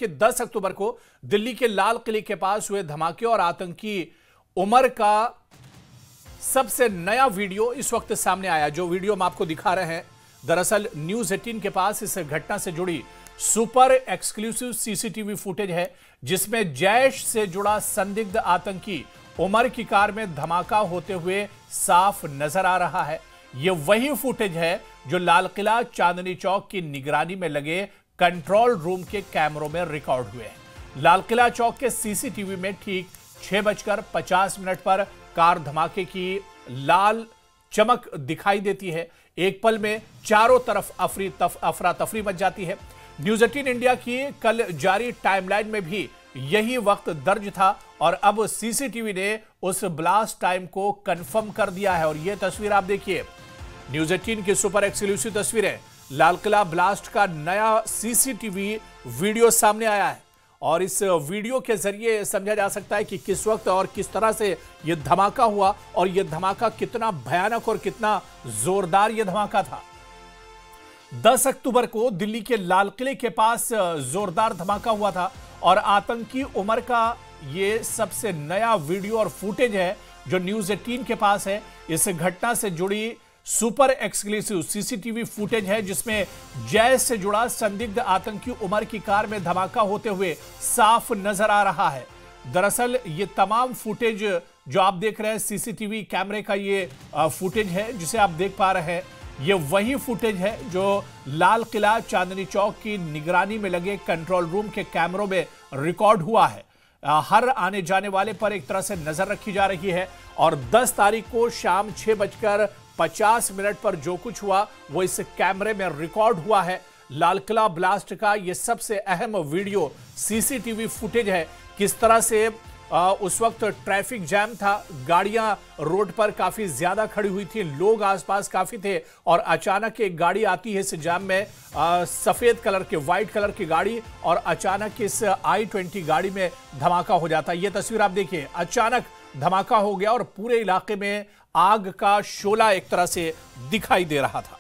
कि 10 अक्टूबर को दिल्ली के लाल किले के पास हुए धमाके और आतंकी उमर का सबसे नया वीडियो इस वक्त सामने आया। जो वीडियो हम आपको दिखा रहे हैं, दरअसल न्यूज 18 के पास इस घटना से जुड़ी सुपर एक्सक्लूसिव सीसीटीवी फुटेज है, जिसमें जैश से जुड़ा संदिग्ध आतंकी उमर की कार में धमाका होते हुए साफ नजर आ रहा है। यह वही फुटेज है जो लाल किला चांदनी चौक की निगरानी में लगे कंट्रोल रूम के कैमरों में रिकॉर्ड हुए हैं। लाल किला चौक के सीसीटीवी में ठीक 6:50 पर कार धमाके की लाल चमक दिखाई देती है। एक पल में चारों तरफ अफरा तफरी मच जाती है। न्यूज 18 इंडिया की कल जारी टाइमलाइन में भी यही वक्त दर्ज था और अब सीसीटीवी ने उस ब्लास्ट टाइम को कंफर्म कर दिया है। और यह तस्वीर आप देखिए, न्यूज 18 की सुपर एक्सक्लूसिव तस्वीरें, लाल किला ब्लास्ट का नया सीसीटीवी वीडियो सामने आया है और इस वीडियो के जरिए समझा जा सकता है कि किस वक्त और किस तरह से यह धमाका हुआ और यह धमाका कितना भयानक और कितना जोरदार यह धमाका था। 10 अक्टूबर को दिल्ली के लाल किले के पास जोरदार धमाका हुआ था और आतंकी उमर का यह सबसे नया वीडियो और फुटेज है जो न्यूज 18 के पास है। इस घटना से जुड़ी सुपर एक्सक्लूसिव सीसीटीवी फुटेज है, जिसमें जैश से जुड़ा संदिग्ध आतंकी उमर की कार में धमाका होते हुए साफ नजर आ रहा है। दरअसल ये तमाम फुटेज जो आप देख रहे हैं, सीसीटीवी कैमरे का ये फुटेज है जिसे आप देख पा रहे हैं। ये वही फुटेज है जो लाल किला चांदनी चौक की निगरानी में लगे कंट्रोल रूम के कैमरों में रिकॉर्ड हुआ है। हर आने जाने वाले पर एक तरह से नजर रखी जा रही है और 10 तारीख को शाम 6:50 पर जो कुछ हुआ वो इस कैमरे में रिकॉर्ड हुआ है। लाल किला ब्लास्ट का ये सबसे अहम वीडियो सीसीटीवी फुटेज है। किस तरह से उस वक्त ट्रैफिक जैम था, गाड़ियां रोड पर काफी ज्यादा खड़ी हुई थी, लोग आसपास काफी थे और अचानक एक गाड़ी आती है इस जैम में, सफेद कलर के व्हाइट कलर की गाड़ी, और अचानक इस i20 गाड़ी में धमाका हो जाता है। यह तस्वीर आप देखिए, अचानक धमाका हो गया और पूरे इलाके में आग का शोला एक तरह से दिखाई दे रहा था।